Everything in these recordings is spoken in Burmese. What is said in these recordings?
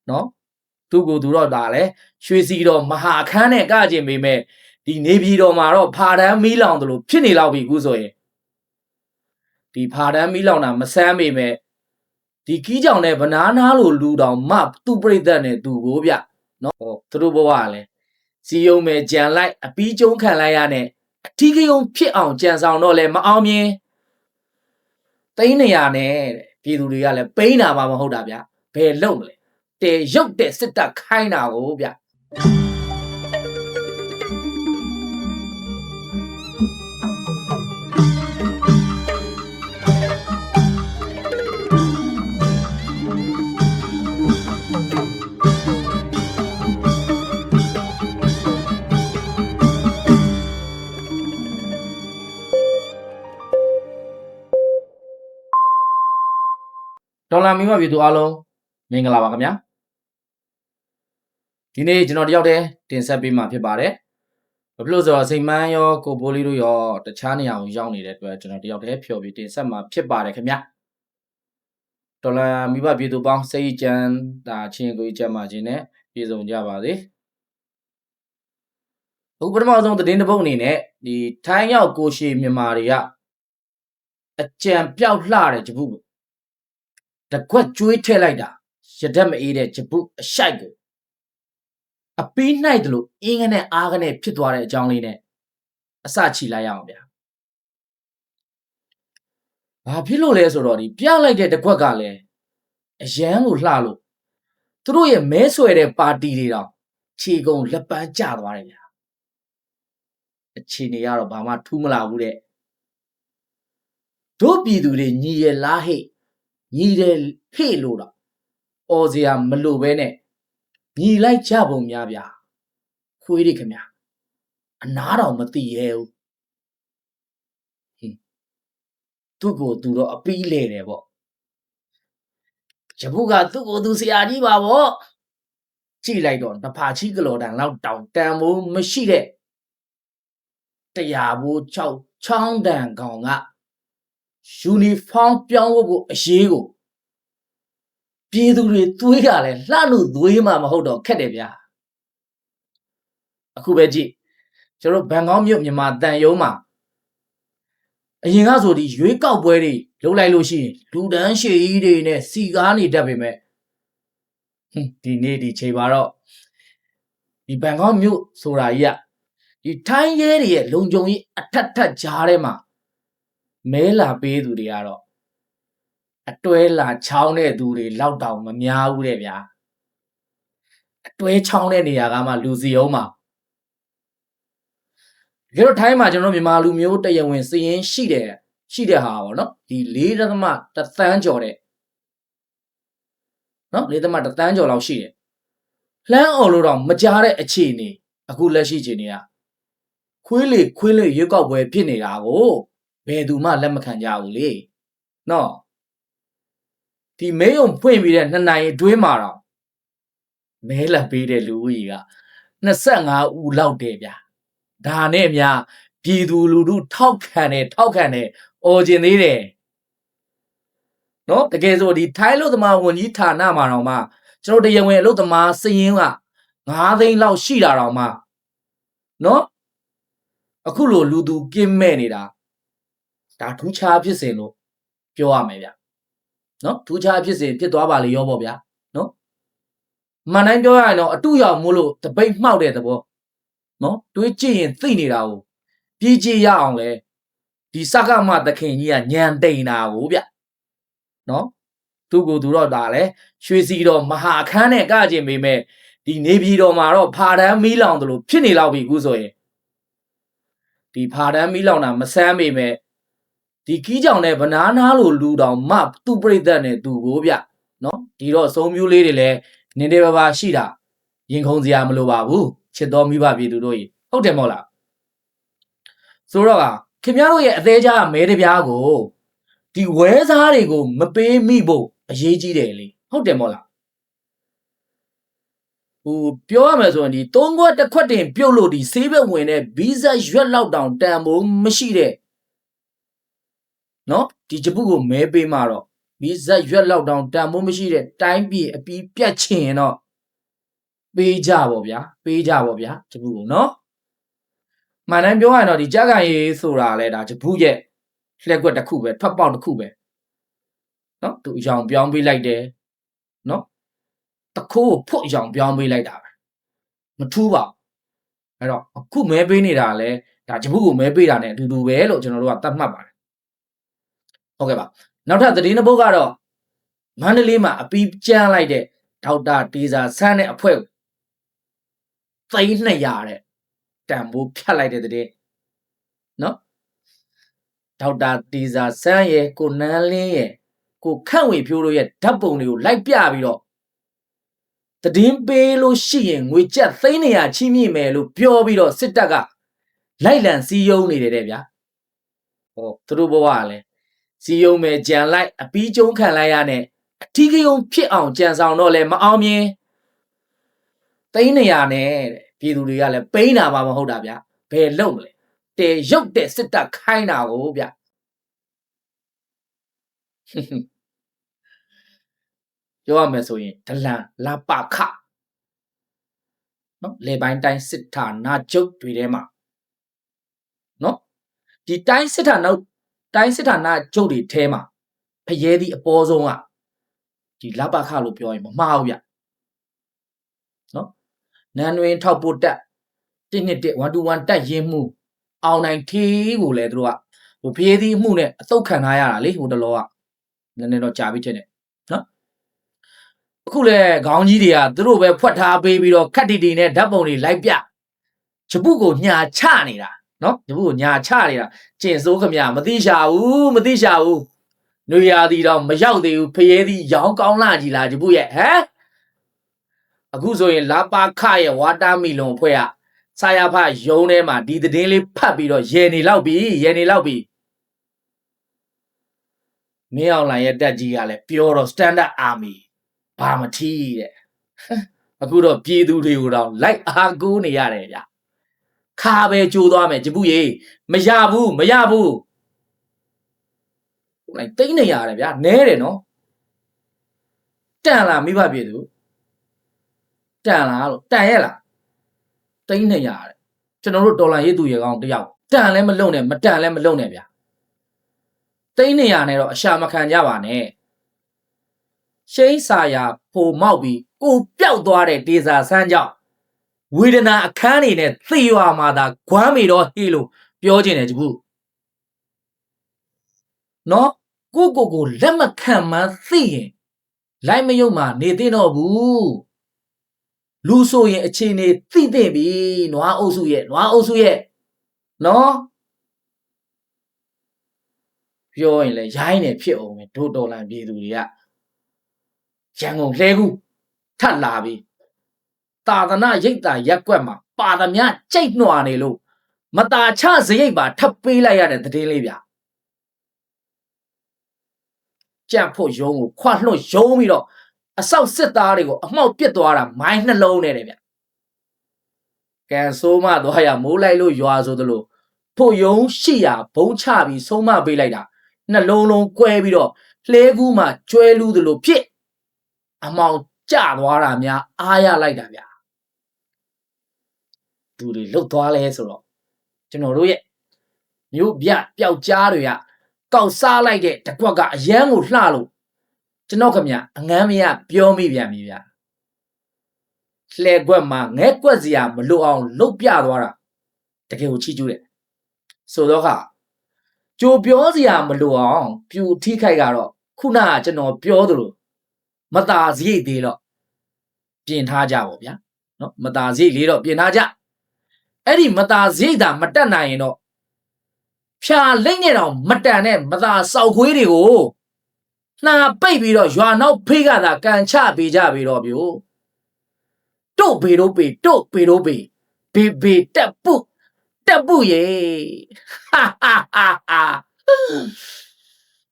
နော်သူကိုသူတော့ဒါလဲရွှေစီတော်မဟာအခန်းနဲ့ကကြင်ပေမဲ့ဒီနေပြည်တော်မှာတော့ဖာတန်းမီးလောင်တယ်လို့ဖြစ်နေလောက်ပြီအခုဆိုရင်ဒီဖာတန်းမီးလောင်တာမဆမ်းပေမဲ့ဒီကီးကြောင်နဲ့ဗနာနာလိုလူတောင်မှသူ့ပြိသက်နဲ့သူကိုဗျနော်ဟောသူတို့ဘဝကလည်းစီယုံမဲ့ကြံလိုက်အပီးကျုံးခံလိုက်ရနဲ့အထီးကယုံဖြစ်အောင်ကြံဆောင်တော့လဲမအောင်မြင်သိန်း200နဲ့ပြည်သူတွေကလည်းပိန်းတာမှမဟုတ်တာဗျဘယ်လုံမလဲတဲရုပ်တဲ့စစ်တပ်ခိုင်းတာကိုဗျတော်လာမီမပြည်သူအားလုံးမင်္ဂလာပါခင်ဗျာဒီနေ့ကျွန်တော်တယောက်တည်းတင်ဆက်ပေးမှာဖြစ်ပါတယ်ဘာဖြစ်လို့ဆိုတော့စိတ်မန်းရောကိုပိုးလေးတို့ရောတခြားနေရာကိုရောက်နေတဲ့အတွက်ကျွန်တော်တယောက်တည်းဖြော်ပြီးတင်ဆက်မှာဖြစ်ပါတယ်ခင်ဗျာတော်လာမီမပြည်သူပေါင်းစိတ်ကြံတာချင်းကိုကြက်မှချင်းနဲ့ပြည်စုံကြပါစေအခုပထမဆုံးသတင်းတစ်ပုဒ်အနေနဲ့ဒီထိုင်းရောက်ကိုရှေမြန်မာတွေကအကြံပြောက်လှတဲ့ဂျပုတကွက်ကျွေးထည့်လိုက်တာရတတ်မအေးတဲ့ဂျပုအရှိုက်ကိုအပီးနှိုက်တယ်လို့အင်းကနဲ့အားကနဲ့ဖြစ်သွားတဲ့အကြောင်းလေးနဲ့အစချီလိုက်ရအောင်ဗျာဘာဖြစ်လို့လဲဆိုတော့ဒီပြလိုက်တဲ့တကွက်ကလည်းအရန်ကိုလှလို့သူတို့ရဲ့မဲဆွဲတဲ့ပါတီတွေတော့ခြေကုံလက်ပန်းကျသွားတယ်ဗျာအခြေအနေကတော့ဘာမှထူးမလာဘူးတဲ့တို့ပြည်သူတွေညီရလားဟဲ့ညီတယ်ဟဲ့လို့တော့အော်စရာမလိုပဲနဲ့ညီလိုက်ကြပုံများဗျာခွေးတွေခင်ဗျာအနားတော်မသိရဲဘူးသူ့ကိုသူတော့အပီးလေတယ်ပေါ့ဂျပုကသူ့ကိုသူဆရာကြီးပါပေါ့ကြည့်လိုက်တော့တဖာချီကလော်တန်လောက်တောင်တန်မိုးမရှိတဲ့တရားဘိုး6ချောင်းတန်ကောင်ကယူနီဖောင်းပြောင်းဖို့အရေးကိုပြည်သူတွေသွေးကလည်းလှလို့သွေးမှမဟုတ်တော့ခက်တယ်ဗျာအခုပဲကြည့်ကျွန်တော်ဘန်ကောက်မြို့မြန်မာတန်ယုံမှာအရင်ကဆိုဒီရွေးကောက်ပွဲတွေလုပ်လိုက်လို့ရှိရင်လူတန်းရှည်ကြီးတွေနဲ့စီကားနေတတ်ပေမဲ့ဒီနေ့ဒီချိန်မှာတော့ဒီဘန်ကောက်မြို့ဆိုတာကြီးကဒီထိုင်းရဲတွေရဲ့လုံခြုံရေးအထက်ထက်ကြားထဲမှာမဲလာပေးသူတွေကတော့အတွဲလာချောင်းတဲ့သူတွေလောက်တောင်မများဘူးတဲ့ဗျာအတွဲချောင်းတဲ့နေရာကမှလူစီအောင်မှာဒီလိုထိုင်းမှာကျွန်တော်မြန်မာလူမျိုးတရဝင်စည်ရင်ရှိတဲ့ဟာပေါ့နော်ဒီ4.1 သန်းကျော်တဲ့နော်4.1 သန်းကျော်လောက်ရှိတယ်လှမ်းအောင်လို့တော့မကြားတဲ့အခြေအနေအခုလက်ရှိအခြေအနေကခွေးလေရွေးကောက်ပွဲဖြစ်နေတာကိုဘယ်သူမှလက်မခံကြဘူးလေနော်ဒီမဲယုံဖွင့်ပြီးတဲ့2နိုင်အတွင်းမှာတော့မဲလာပေးတဲ့လူကြီးက25ဦးလောက်တယ်ဗျာဒါနဲ့များပြည်သူလူထုထောက်ခံတယ်အော်ကျင်သေးတယ်နော်တကယ်ဆိုဒီထိုင်းလူသမားဝန်ကြီးဌာနမှာတော့မှကျွန်တော်တရားဝင်အလုပ်သမားစည်ရင်းက9သိန်းလောက်ရှိတာတော့မှနော်အခုလိုလူသူကင်းမဲ့နေတာဒါထူးခြားဖြစ်စဉ်လို့ပြောရမယ်ဗျနော်ထူးခြားဖြစ်စဉ်ဖြစ်သွားပါလေရောပေါ့ဗျာနော်မှန်တိုင်းပြောရရင်တော့အတူရောက်မို့လို့တပိတ်မှောက်တဲ့သဘောနော်တွေးကြည့်ရင်သိနေတာကိုပြည်ကြည့်ရအောင်လေဒီစကမသခင်ကြီးကညံတိန်တာကိုဗျနော်သူကိုသူတော့ဒါလဲရွှေစီတော်မဟာအခန်းနဲ့ကကြင်ပေမဲ့ဒီနေပြည်တော်မှာတော့ဖာတန်းမီးလောင်တယ်လို့ဖြစ်နေလောက်ပြီအခုဆိုရင်ဒီဖာတန်းမီးလောင်တာမဆမ်းပေမဲ့ဒီကီးကြောင်နဲ့ဗနာနာလိုလူတောင်မှသူ့ပြိသက်နဲ့သူကိုဗျနော်ဒီတော့အဆုံးမျိုးလေးတွေလည်းနင်းနေပါရှိတာရင်ခုန်စရာမလိုပါဘူးချစ်တော်မိဘပြည်သူတို့ကြီးဟုတ်တယ်မို့လားဆိုတော့ခင်ဗျားတို့ရဲ့အသေးချာမဲတပြားကိုဒီဝဲစားတွေကိုမပေးမိဖို့အရေးကြီးတယ်လေဟုတ်တယ်မို့လားပြောရမယ်ဆိုရင်ဒီ3ခွက်တစ်ခွက်တင်ပြုတ်လို့ဒီဆေးဘက်ဝင်တဲ့ဗီဇရွက်လောက်တောင်တန်ဖို့မရှိတဲ့နော်ဒီဂျပုကိုမဲပေးမှတော့ဗ ဇက်ရွက်လောက်တောင်တန်မိုးမရှိတဲ့တိုင်းပြည်အပြီးပြတ်ချင်ရင်တော့ပေးကြပါဗျာဂျပူကိုနော်မှန်တိုင်းပြောရရင်တော့ဒီကြက်ကန်ရေးဆိုတာလဲဒါဂျပူရဲ့လှက်ကွက်တစ်ခုပဲထွက်ပေါက်တစ်ခုပဲနော်သူအယောင်ပြောင်းပေးလိုက်တယ်နော်တခိုးကိုဖွတ်အယောင်ပြောင်းပေးလိုက်တာပဲမထူးပါအဲ့တော့အခုမဲပေးနေတာလဲဒါဂျပူကိုမဲပေးတာ ਨੇ အတူတူပဲလို့ကျွန်တော်တို့ကသတ်မှတ်ပါတယ်ဟုတ်ကဲ့ပါနောက်ထပ်သတင်းတစ်ပုဒ်ကတော့မန္တလေးမှာအပီးကျန်းလိုက်တဲ့ဒေါက်တာတေဇာဆန်းတဲ့အဖွဲ့သိန်း200တဲ့တန်ဖိုးဖြတ်လိုက်တဲ့တဲ့နော်ဒေါက်တာတေဇာဆန်းရဲ့ကိုနန်းလင်းရဲ့ကိုခန့်ဝေဖြိုးတို့ရဲ့ဓာတ်ပုံတွေကိုလိုက်ပြပြီးတော့သတင်းပေးလို့ရှိရင်ငွေကျပ်သိန်း200ချီးမြှင့်မယ်လို့ပြောပြီးတော့စစ်တပ်ကလိုက်လံစီယုံနေတယ်တဲ့ဗျာဟောသူတို့ဘဝကလည်းစီယုံမယ်ကြံလိုက်အပီးကျုံးခံလိုက်ရနဲ့အထီးကယုံဖြစ်အောင်ကြံဆောင်တော့လဲမအောင်မြင်သိန်း200နဲ့ပြည်သူတွေကလည်းပိန်းတာမှမဟုတ်တာဗျာဘယ်လုံမလဲတဲရုပ်တဲ့စစ်တပ်ခိုင်းတာကိုဗျာပြောရမယ်ဆိုရင်ဒလန်လာပခနော်လေပိုင်းတိုင်းစစ်ဌာနချုပ်တွေထဲမှာနော်ဒီတိုင်းစစ်ဌာနချုပ်တွေထဲမှာဖရဲသည့်အပေါ်ဆုံးကဒီလာပခလို့ပြောရင်မမှားဘူးဗျနော်နန်းတွင်ထောက်ပို့တက်121တက်ရင်မှုအောင်နိုင်သေးကိုလည်းသူတို့ကဟိုဖရဲသည့်အမှုနဲ့အသုတ်ခံထားရတာလေဟိုတလောကနည်းနည်းတော့ကြာပြီထင်တယ်နော်အခုလဲခေါင်းကြီးတွေကသူတို့ပဲဖွက်ထားပေးပြီးတော့ခက်တီတီနဲ့ဓာတ်ပုံတွေလိုက်ပြဂျပုကိုညာချနေတာနော်ဂျပုကိုညာချနေတာကျင်စိုးခမမသိရှာဘူးနွေရာသီတော့မရောက်သေးဘူးဖရဲသီးရောင်းကောင်းလာကြီးလားဂျပုရဲ့ဟမ်အခုဆိုရင်လာပါခရဲ့ဝါတာမီလွန်အဖွဲ့ကစာရဖရုံးထဲမှာဒီသတင်းလေးဖတ်ပြီးတော့ရေနေလောက်ပြီမင်းအောင်လှိုင်ရဲ့တက်ကြီးကလည်းပြောတော့ standard army ဘာမထီးတဲ့အခုတော့ပြည်သူတွေကိုတော့လိုက်အားကိုးနေရတယ်ဗျခါပဲကြိုးသွားမယ်ဂျပုရေမရဘူးလိုက်သိန်းနေရတယ်ဗျာနဲတယ်နော်တန်လားမိဘပြည်သူတန်လားလို့တန်ရဲ့လားသိန်း200တဲ့ကျွန်တော်တို့ဒေါ်လာရေးသူရေကောင်းတယောက်တန်လည်းမလုံနဲ့မတန်လည်းမလုံနဲ့ဗျာသိန်း200နဲ့တော့အရှာမခံကြပါနဲ့ရှိန်းစာယာဖိုမောက်ပြီးကိုပျောက်သွားတဲ့ဒေဇာဆန်းကြောင့်ဝေဒနာအခန်းနေနဲ့သေရွာမှာသာဂွမ်းမီတော့ဟေးလို့ပြောခြင်းတယ်ဂျပုနော်ကိုလက်မခံမှန်းသိရင်လိုက်မယုံမှနေသိတော့ဘူးလူဆိုရင်အခြေအနေသိသိပြီနွားအုပ်စုရဲ့နော်ပြောရင်လည်းရိုင်းနေဖြစ်အောင်ပဲဒို့တော်လန်ပြည်သူတွေကရန်ကုန်လှဲကူထတ်လာပြီတာသနာရိတ်တာရက်ကွက်မှာပါသမျှကြိတ်နှွာနေလို့မตาချစရိတ်ပါထပ်ပေးလိုက်ရတဲ့သတင်းလေးဗျကြက်ဖို့ရုံးကိုခွတ်လွှတ်ရုံးပြီးတော့အဆောက်စစ်သားတွေကိုအမှောက်ပစ်သွားတာမိုင်းနှလုံးနဲ့တဲ့ဗျကန်ဆိုးမသွားရမိုးလိုက်လို့ရွာဆိုသလိုဖို့ရုံးရှိရဘုံချပြီးဆုံးမပေးလိုက်တာနှလုံးလုံးကွဲပြီးတော့လှဲကူးမှကျွဲလူးသလိုဖြစ်အမောင်ကျသွားတာများအားရလိုက်တာဗျာသူတွေလှုပ်သွားလဲဆိုတော့ကျွန်တော်တို့ရဲ့မြို့ပြပျောက်ကြားတွေကကောက်စားလိုက်တဲ့တကွက်ကအရန်ကိုလှလို့ကျွန်တော်ခင်ဗျအငမ်းမရပြောမိပြန်ပြီဗျာလှဲကွက်မှာငဲကွက်စရာမလိုအောင်လှုပ်ပြသွားတာတကယ်ကိုချီးကျူးတယ်ဆိုတော့ကကြိုပြောစရာမလိုအောင်ပြူထိခိုက်ကတော့ခုနကကျွန်တော်ပြောသလိုမตาစရိတ်သေးတော့ပြင်ထားကြပါဗျာနော်မตาစရိတ်လေးတော့ပြင်ထားကြအဲ့ဒီမตาစရိတ်သာမတက်နိုင်ရင်တော့ဖြာလိမ့်နဲ့တော့မတန်နဲ့မตาစောက်ခွေးတွေကိုနှာပိတ်ပြီးတော့ရွာနောက်ဖေးကသာကန်ချပေးကြပြီတော့ဗျို့တို့ဘေတို့ဘေဘေတက်ပုရေ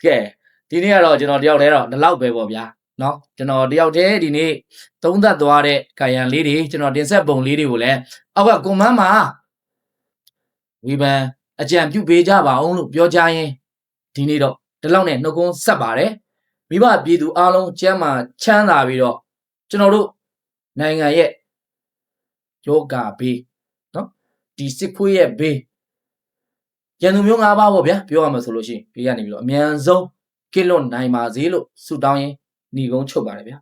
ကဲဒီနေ့ကတော့ကျွန်တော်တယောက်တည်းတော့ဒီလောက်ပဲပေါ့ဗျာနော်ကျွန်တော်တယောက်တည်းဒီနေ့သုံးသပ်သွားတဲ့ကာယံလေးတွေကျွန်တော်တင်ဆက်ပုံလေးတွေကိုလည်းအောက်ကကွန်မန့်မှာဝေဖန်အကြံပြုပေးကြပါအောင်လို့ပြောကြရင်ဒီနေ့တော့ဒီလောက်နဲ့နှုတ်ခွန်းဆက်ပါတယ် မိဘပြည်သူအားလုံးကျမ်းမာချမ်းသာပြီးတော့ကျွန်တော်တို့နိုင်ငံရဲ့ယောဂဘေးနော်ဒီစစ်ခွေးရဲ့ဘေးရန်သူမျိုး၅ပါးပေါ့ဗျာပြောရမှာဆိုလို့ရှိရင်ဘေးကနေပြီးတော့အမြန်ဆုံးကင်းလွတ်နိုင်ပါစေလို့ဆုတောင်းရင်းညီကုန်းချုပ်ပါတယ်ဗျာ